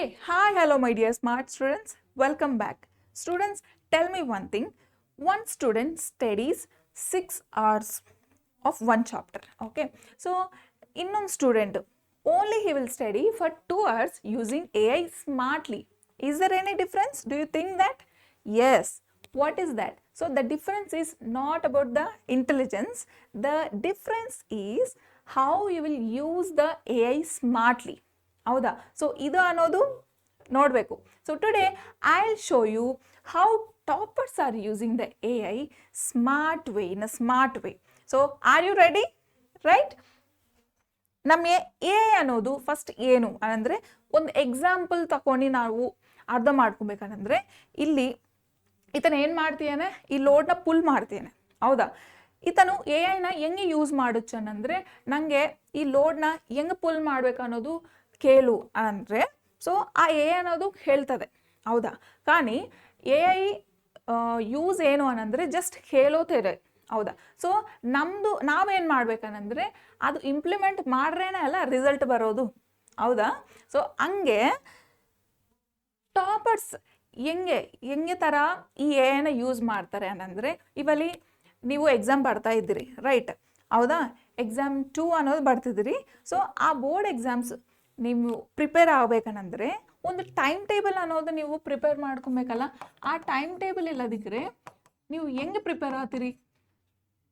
Hey, hi, hello, my dear smart students. Welcome back. Students, tell me one thing. One student studies 6 hours of one chapter. Okay. So, one student only he will study for 2 hours using AI smartly. Is there any difference? Do you think that? Yes. What is that? So, the difference is not about the intelligence. The difference is how you will use the AI smartly. ಹೌದಾ so ಇದು ಅನ್ನೋದು ನೋಡಬೇಕು so today I will show you how toppers are using the A I smart way in a smart way so are you ready right ನಮಗೆ A I ಅನ್ನೋದು first ಏನು ಅಂದರೆ ಒಂದು example ತಗೊಂಡು ನಾವು ಅರ್ಥ ಮಾಡ್ಕೊಬೇಕಂದ್ರೆ ಇಲ್ಲಿ ಈತನ ಏನು ಮಾಡ್ತೀಯಾನೆ ಈ ಲೋಡ್ನ ಪುಲ್ ಮಾಡ್ತೀಯಾನೆ ಹೌದಾ ಈತನು ಎ ಐನ ಹೆಂಗೆ ಯೂಸ್ ಮಾಡೋಚ್ಚನಂದರೆ ನನಗೆ ಈ ಲೋಡ್ನ ಹೆಂಗೆ ಪುಲ್ ಮಾಡ್ಬೇಕು ಅನ್ನೋದು ಕೇಳು ಅಂದರೆ ಸೊ ಆ ಎ ಅನ್ನೋದು ಹೇಳ್ತದೆ ಹೌದಾ కానీ ಎ ಐ ಯೂಸ್ ಏನು ಅನ್ನಂದರೆ ಜಸ್ಟ್ ಹೇಳೋತಿದೆ ಹೌದಾ ಸೊ ನಮ್ಮದು ನಾವೇನು ಮಾಡ್ಬೇಕಂದ್ರೆ ಅದು ಇಂಪ್ಲಿಮೆಂಟ್ ಮಾಡ್ರೇನೆ ಅಲ್ಲ ರಿಸಲ್ಟ್ ಬರೋದು ಹೌದಾ ಸೊ ಹಂಗೆ ಟಾಪರ್ಸ್ ಹೆಂಗೆ ಥರ ಈ ಎ ಐನ ಯೂಸ್ ಮಾಡ್ತಾರೆ ಅನ್ನಂದರೆ ಇವಲ್ಲಿ ನೀವು ಎಕ್ಸಾಮ್ ಬರ್ತಾ ಇದ್ದೀರಿ ರೈಟ್ ಹೌದಾ ಎಕ್ಸಾಮ್ 2 ಅನ್ನೋದು ಬರ್ತಿದ್ದೀರಿ ಸೊ ಆ ಬೋರ್ಡ್ ಎಕ್ಸಾಮ್ಸ್ ನೀವು ಪ್ರಿಪೇರ್ ಆಗಬೇಕಂದ್ರೆ ಒಂದು ಟೈಮ್ ಟೇಬಲ್ ಅನ್ನೋದು ನೀವು ಪ್ರಿಪೇರ್ ಮಾಡ್ಕೊಬೇಕಲ್ಲ ಆ ಟೈಮ್ ಟೇಬಲ್ ಇಲ್ಲದಿದ್ದರೆ ನೀವು ಹೆಂಗೆ ಪ್ರಿಪೇರ್ ಆಗ್ತೀರಿ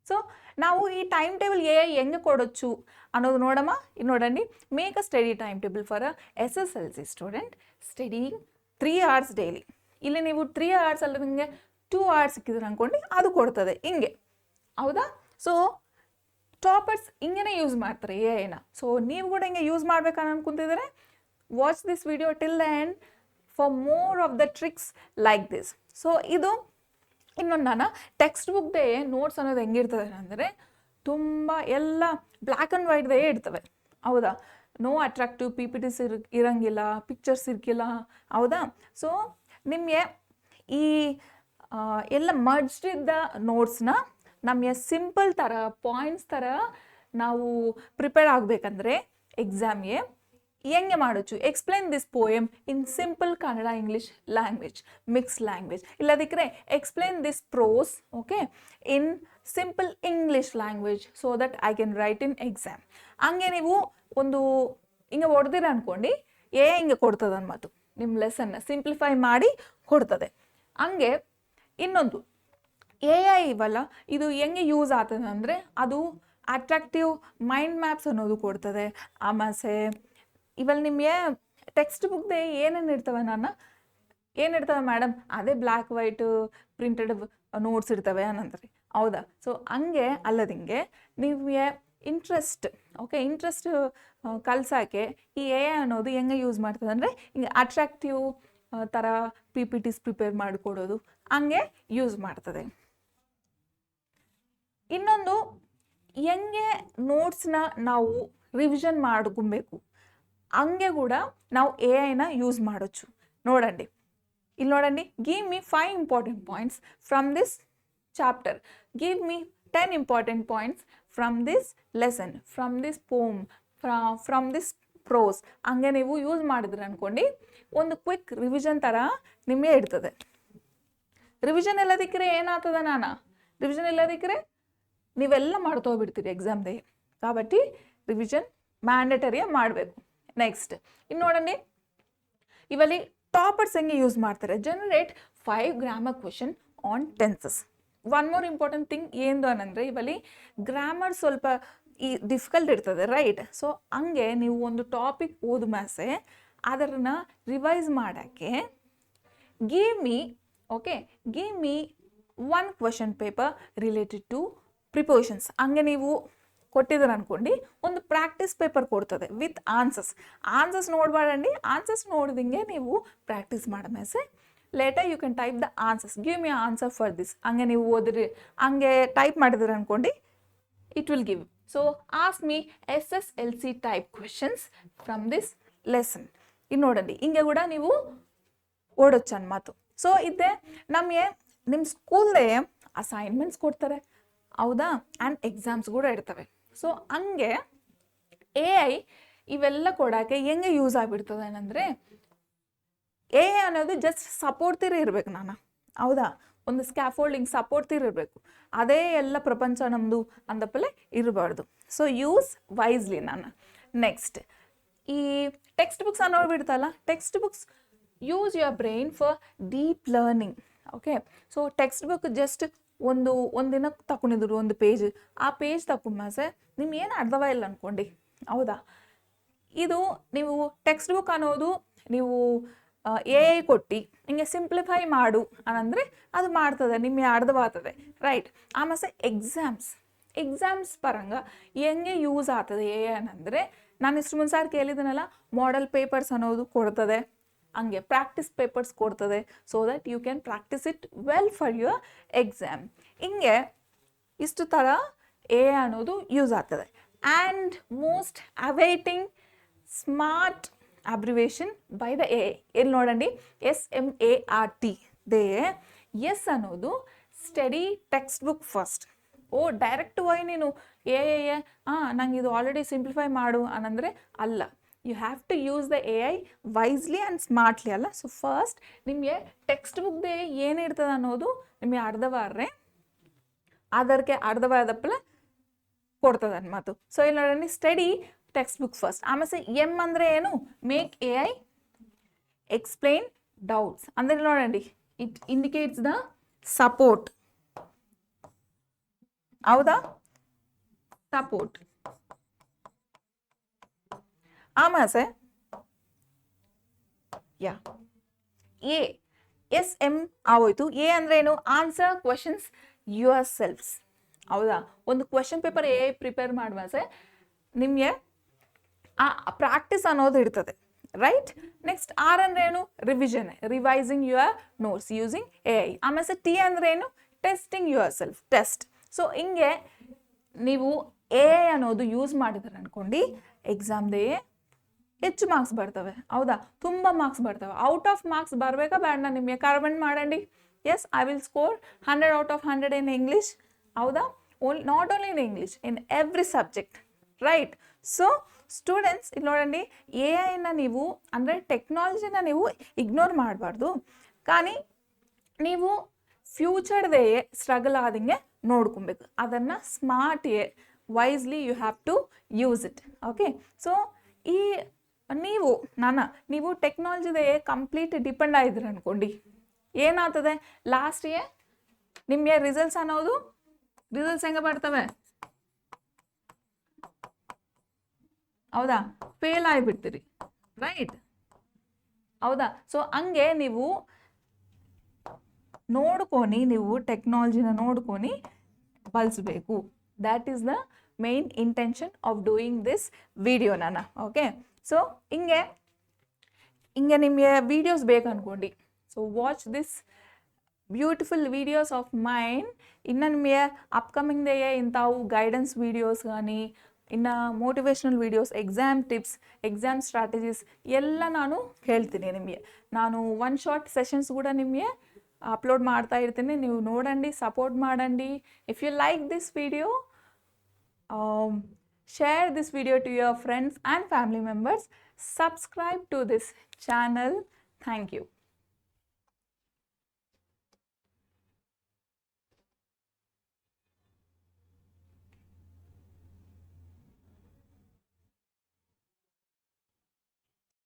ಸೊ ನಾವು ಈ ಟೈಮ್ ಟೇಬಲ್ ಹೆಂಗೆ ಕೊಡೋచ్చు ಅನ್ನೋದು ನೋಡಮ್ಮ ನೋಡಂడి make a study time table for a SSLC student studying 3 hours daily ಇಲ್ಲಿ ನೀವು 3 hours ಅಲ್ಲ ನಿಮಗೆ 2 hours ಸಿಕ್ಕಿದ್ರೆ ಅನ್ಕೊಂಡು ಅದು ಕೊಡ್ತದೆ ಹಿಂಗೆ ಹೌದಾ ಸೊ ಟಾಪರ್ಸ್ ಹಿಂಗೇನೆ ಯೂಸ್ ಮಾಡ್ತಾರೆ ಎ ಐನ ಸೊ ನೀವು ಕೂಡ ಹಿಂಗೆ ಯೂಸ್ ಮಾಡ್ಬೇಕನ್ನ ಅನ್ಕೊಂತಿದ್ದಾರೆ watch this video till the end for more of the tricks like this so ಇದು ಇನ್ನೊಂದು ನಾನು ಟೆಕ್ಸ್ಟ್ ಬುಕ್ದೇ ನೋಟ್ಸ್ ಅನ್ನೋದು ಹೆಂಗಿರ್ತದೆ ಅಂದರೆ ತುಂಬ ಎಲ್ಲ ಬ್ಲ್ಯಾಕ್ ಆ್ಯಂಡ್ ವೈಟ್ದೇ ಇರ್ತವೆ ಹೌದಾ no attractive P P Ts ಇರಂಗಿಲ್ಲ ಪಿಕ್ಚರ್ಸ್ ಇರ್ಕಿಲ್ಲ ಹೌದಾ ಸೊ ನಿಮಗೆ ಈ ಎಲ್ಲ ಮರ್ಜ್ಡ್ ನೋಟ್ಸ್ನ ನಮಗೆ ಸಿಂಪಲ್ ಥರ ಪಾಯಿಂಟ್ಸ್ ಥರ ನಾವು ಪ್ರಿಪೇರ್ ಆಗಬೇಕಂದ್ರೆ ಎಕ್ಸಾಮ್ಗೆ ಹೆಂಗೆ ಮಾಡೋచ్చు explain this poem in simple Kannada English language mix language ಇಲ್ಲದಿಕ್ಕರೆ explain this prose okay in simple English language so that I can write in exam ಹಂಗೆ ನೀವು ಒಂದು ಹಿಂಗೆ ಹೊಡೆದಿರ ಅಂದ್ಕೊಂಡು ಹಿಂಗೆ ಕೊಡ್ತದೆ ಅನ್ಮಾತು ನಿಮ್ಮ ಲೆಸನ್ನ ಸಿಂಪ್ಲಿಫೈ ಮಾಡಿ ಕೊಡ್ತದೆ ಹಂಗೆ ಇನ್ನೊಂದು ಎ ಐ ಇವಲ್ಲ ಇದು ಹೆಂಗೆ ಯೂಸ್ ಆಗ್ತದೆ ಅಂದರೆ ಅದು ಅಟ್ರಾಕ್ಟಿವ್ ಮೈಂಡ್ ಮ್ಯಾಪ್ಸ್ ಅನ್ನೋದು ಕೊಡ್ತದೆ ಆಮೇಲೆ ಇವಾಗ ನಿಮಗೆ ಟೆಕ್ಸ್ಟ್ ಬುಕ್ದೇ ಏನೇನು ಇರ್ತವೆ ಏನಿರ್ತವೆ ಮೇಡಮ್ ಅದೇ ಬ್ಲ್ಯಾಕ್ ವೈಟ್ ಪ್ರಿಂಟೆಡ್ ನೋಟ್ಸ್ ಇರ್ತವೆ ಅನ್ನಂದ್ರಿ ಹೌದಾ ಸೊ ಹಂಗೆ ಅಲ್ಲದಿಂಗೆ ನಿಮಗೆ ಇಂಟ್ರೆಸ್ಟ್ ಕಲ್ಸೋಕ್ಕೆ ಈ ಎ ಐ ಅನ್ನೋದು ಹೆಂಗೆ ಯೂಸ್ ಮಾಡ್ತದೆ ಅಂದರೆ ಹಿಂಗೆ ಅಟ್ರಾಕ್ಟಿವ್ ಥರ ಪಿ ಪಿ ಟಿಸ್ ಪ್ರಿಪೇರ್ ಮಾಡಿಕೊಡೋದು ಹಂಗೆ ಯೂಸ್ ಮಾಡ್ತದೆ ಇನ್ನೊಂದು ಹೆಂಗೆ ನೋಟ್ಸ್ನ ನಾವು ರಿವಿಷನ್ ಮಾಡ್ಕೊಬೇಕು ಹಂಗೆ ಕೂಡ ನಾವು ಎ ಐನ ಯೂಸ್ ಮಾಡೋచ్చు ನೋಡಂడి ಇಲ್ಲಿ ನೋಡಂడి give me 5 important points from this chapter give me 10 important points from this lesson from this poem from this prose ಹಂಗೆ ನೀವು ಯೂಸ್ ಮಾಡಿದ್ರೆ ಅಂದ್ಕೊಂಡು ಒಂದು ಕ್ವಿಕ್ ರಿವಿಷನ್ ಥರ ನಿಮಗೆ ಇಡ್ತದೆ ರಿವಿಷನ್ ಇಲ್ಲದಿಕ್ಕರೆ ಏನಾಗ್ತದೆ ರಿವಿಷನ್ ಇಲ್ಲದಿಕ್ಕರೆ ನೀವೆಲ್ಲ ಮಾಡ್ತೋಗ್ಬಿಡ್ತೀರಿ ಎಕ್ಸಾಮ್ದೇ కాబట్టి ರಿವಿಷನ್ ಮ್ಯಾಂಡೇಟರಿಯಾಗಿ ಮಾಡಬೇಕು ನೆಕ್ಸ್ಟ್ ಇನ್ನು ನೋಡಂడి ಇವಲ್ಲಿ ಟಾಪರ್ಸ್ ಹೆಂಗೆ ಯೂಸ್ ಮಾಡ್ತಾರೆ generate 5 grammar question on tenses one more important thing ಏನು ಅನ್ನಂದರೆ ಇವಲ್ಲಿ ಗ್ರಾಮರ್ ಸ್ವಲ್ಪ ಈ ಡಿಫಿಕಲ್ಟ್ ಇರ್ತದೆ ರೈಟ್ ಸೊ ಹಂಗೆ ನೀವು ಒಂದು ಟಾಪಿಕ್ ಓದ ಮ್ಯಾಸೆ ಅದನ್ನು ರಿವೈಸ್ ಮಾಡೋಕ್ಕೆ give me 1 question paper related to prepositions ಹಂಗೆ ನೀವು ಕೊಟ್ಟಿದ್ದಾರೆ ಅಂದ್ಕೊಂಡು ಒಂದು ಪ್ರಾಕ್ಟೀಸ್ ಪೇಪರ್ ಕೊಡ್ತದೆ ವಿತ್ ಆನ್ಸರ್ಸ್ ನೋಡಬೇಡಂడి ಆನ್ಸರ್ಸ್ ನೋಡಿದಂಗೆ ನೀವು ಪ್ರಾಕ್ಟೀಸ್ ಮಾಡಮೇಸೆ later you can type the answers give me answer for this ಹಂಗೆ ನೀವು ಓದಿರಿ ಹಂಗೆ ಟೈಪ್ ಮಾಡಿದ್ರೆ ಅಂದ್ಕೊಂಡು it will give so ask me SSLC type questions from this lesson ಇದು ನೋಡಂడి ಹಿಂಗೆ ಕೂಡ ನೀವು ಓಡೋచ్చు ಅನ್ಮಾತು ಸೊ ಇದೇ ನಮಗೆ ನಿಮ್ಮ ಸ್ಕೂಲ್ದೇ ಅಸೈನ್ಮೆಂಟ್ಸ್ ಕೊಡ್ತಾರೆ ಹೌದಾ ಆ್ಯಂಡ್ ಎಕ್ಸಾಮ್ಸ್ ಕೂಡ ಇರ್ತವೆ ಸೊ ಹಂಗೆ ಎ ಐ ಇವೆಲ್ಲ ಕೊಡೋಕ್ಕೆ ಹೆಂಗೆ ಯೂಸ್ ಆಗಿಬಿಡ್ತದೆ ಅಂದರೆ ಎ ಅನ್ನೋದು ಜಸ್ಟ್ ಸಪೋರ್ಟ್ ತೀರ ಇರಬೇಕು ಹೌದಾ, ಒಂದು ಸ್ಕ್ಯಾಫೋಲ್ಡಿಂಗ್ ಸಪೋರ್ಟ್ ತೀರ ಇರಬೇಕು, ಅದೇ ಎಲ್ಲ ಪ್ರಪಂಚ ನಮ್ಮದು ಅಂದಪ್ಪಲೆ ಇರಬಾರ್ದು. ಸೊ ಯೂಸ್ ವೈಸ್ಲಿ ನೆಕ್ಸ್ಟ್ ಈ ಟೆಕ್ಸ್ಟ್ ಬುಕ್ಸ್ ಅನ್ನೋದು ಬಿಡ್ತಲ್ಲ, text books use your brain for deep learning. Okay, so text book just ಒಂದಿನ ತಗೊಂಡಿದ್ರು ಒಂದು ಪೇಜ್, ಆ ಪೇಜ್ ತಗೊಂಬಾಸೆ ನಿಮ್ಗೆ ಏನು ಅರ್ಧವ ಇಲ್ಲ ಅನ್ಕೊಂಡು ಹೌದಾ. ಇದು ನೀವು ಟೆಕ್ಸ್ಟ್ ಬುಕ್ ಅನ್ನೋದು ನೀವು ಎ ಕೊಟ್ಟು ಹಿಂಗೆ ಸಿಂಪ್ಲಿಫೈ ಮಾಡು ಅನ್ನಂದರೆ ಅದು ಮಾಡ್ತದೆ, ನಿಮಗೆ ಅರ್ಧವಾಗ್ತದೆ ರೈಟ್. ಆಮೇಲೆ ಎಕ್ಸಾಮ್ಸ್ ಪರಂಗ ಹೆಂಗೆ ಯೂಸ್ ಆಗ್ತದೆ ಎ ಅನ್ನಂದರೆ, ನಾನು ಇಷ್ಟು ಮುಂದೆ ಕೇಳಿದ್ದೀನಲ್ಲ, ಮಾಡೆಲ್ ಪೇಪರ್ಸ್ ಅನ್ನೋದು ಕೊಡ್ತದೆ, ಹಂಗೆ ಪ್ರಾಕ್ಟೀಸ್ ಪೇಪರ್ಸ್ ಕೊಡ್ತದೆ, so that you can practice it well for your exam. ಹಿಂಗೆ ಇಷ್ಟು ಥರ ಎ ಅನ್ನೋದು ಯೂಸ್ ಆಗ್ತದೆ. And most awaiting smart abbreviation by the A. ಎಲ್ಲಿ ನೋಡಂడి, SMART ದೇ. ಎಸ್ ಅನ್ನೋದು study textbook first. Direct why ನೀನು ನಂಗೆ ಇದು ಆಲ್ರೆಡಿ ಸಿಂಪ್ಲಿಫೈ ಮಾಡು ಅನ್ನಂದರೆ ಅಲ್ಲ. You have to use the AI wisely and smartly ಅಲ್ಲ. ಸೊ ಫಸ್ಟ್ ನಿಮಗೆ ಟೆಕ್ಸ್ಟ್ ಬುಕ್ದೇ ಏನಿರ್ತದೆ ಅನ್ನೋದು ನಿಮಗೆ ಅರ್ಧವಾದ್ರೆ ಅದಕ್ಕೆ ಅರ್ಧವಾದಪ್ಪಲೆ ಕೊಡ್ತದೆ ನನ್ನ ಮಾತು. ಸೊ ಇಲ್ಲಿ ನೋಡೋಣ, ಸ್ಟಡಿ ಟೆಕ್ಸ್ಟ್ ಬುಕ್ ಫಸ್ಟ್. ಆಮೇಲೆ ಎಮ್ ಅಂದರೆ ಏನು, ಮೇಕ್ AI ಎಕ್ಸ್ಪ್ಲೈನ್ ಡೌಟ್ಸ್ ಅಂದರೆ ನೋಡಂడి, ಇಟ್ ಇಂಡಿಕೇಟ್ಸ್ ದ ಸಪೋರ್ಟ್ ಹೌದಾ, ಸಪೋರ್ಟ್. ಆಮೇಲೆ SM ಆಗೋಯ್ತು. ಎ ಅಂದ್ರೆ ಏನು, ಆನ್ಸರ್ ಕ್ವೆಶನ್ಸ್ ಯುವರ್ ಸೆಲ್ಫ್ಸ್ ಹೌದಾ. ಒಂದು ಕ್ವೆಶನ್ ಪೇಪರ್ ಪ್ರಿಪೇರ್ ಮಾಡುವಾಸೆ ನಿಮಗೆ ಆ ಪ್ರಾಕ್ಟೀಸ್ ಅನ್ನೋದು ಇರ್ತದೆ ರೈಟ್. ನೆಕ್ಸ್ಟ್ ಆರ್ ಅಂದ್ರೆ ಏನು, revision, revising your notes using AI. ಆಮೇಲೆ ಟಿ ಅಂದ್ರೆ ಏನು, testing your self, test. So ಹಿಂಗೆ ನೀವು AI ಅನ್ನೋದು ಯೂಸ್ ಮಾಡಿದ್ರೆ ಅನ್ಕೊಂಡು ಎಕ್ಸಾಮ್ದೇ ಹೆಚ್ಚು ಮಾರ್ಕ್ಸ್ ಬರ್ತವೆ ಹೌದಾ, ತುಂಬ ಮಾರ್ಕ್ಸ್ ಬರ್ತವೆ. ಔಟ್ ಆಫ್ ಮಾರ್ಕ್ಸ್ ಬರಬೇಕಾ ಬೇಡ ನಿಮಗೆ ಕಮೆಂಟ್ ಮಾಡಂడి. Yes, I will score 100 out of 100 in English ಹೌದಾ, not only in English, in every subject right. So students ಇಲ್ಲಿ ನೋಡಂడి, AI ನೀವು ಅಂದರೆ ಟೆಕ್ನಾಲಜಿನ ನೀವು ಇಗ್ನೋರ್ ಮಾಡಬಾರ್ದು, కానీ ನೀವು ಫ್ಯೂಚರ್ದೇ ಸ್ಟ್ರಗಲ್ ಆದಂಗೆ ನೋಡ್ಕೊಬೇಕು. ಅದನ್ನು smart wisely you have to use it. Okay, so ಈ ನೀವು ಟೆಕ್ನಾಲಜಿದೇ ಕಂಪ್ಲೀಟ್ ಡಿಪೆಂಡ್ ಆಗಿದ್ರೆ ಅನ್ಕೊಂಡು ಏನಾಗ್ತದೆ, ಲಾಸ್ಟಿಗೆ ನಿಮಗೆ ರಿಸಲ್ಟ್ಸ್ ಅನ್ನೋದು ಹೆಂಗೆ ಬರ್ತವೆ ಹೌದಾ, ಫೇಲ್ ಆಗಿಬಿಡ್ತೀರಿ ರೈಟ್ ಹೌದಾ. ಸೊ ಹಂಗೆ ನೀವು ನೀವು ಟೆಕ್ನಾಲಜಿನ ನೋಡ್ಕೊಂಡು ಬಳಸಬೇಕು. That is the main intention of doing this video okay. So ಹಿಂಗೆ ನಿಮಗೆ ವಿಡಿಯೋಸ್ ಬೇಕು ಅನ್ಕೊಂಡು, so watch this beautiful videos of main. ಇನ್ನು ನಿಮಗೆ ಅಪ್ಕಮಿಂಗ್ದೇ ಇಂಥವು ಗೈಡೆನ್ಸ್ ವಿಡಿಯೋಸ್ కానీ ಇನ್ನು motivational videos, exam tips, exam strategies ಎಲ್ಲ ನಾನು ಹೇಳ್ತೀನಿ ನಿಮಗೆ. ನಾನು ಒನ್ ಶಾರ್ಟ್ ಸೆಷನ್ಸ್ ಕೂಡ ನಿಮಗೆ ಅಪ್ಲೋಡ್ ಮಾಡ್ತಾ ಇರ್ತೀನಿ, ನೀವು ನೋಡಂడి, ಸಪೋರ್ಟ್ ಮಾಡಂడి. If you like this video, share this video to your friends and family members. Subscribe to this channel. Thank you.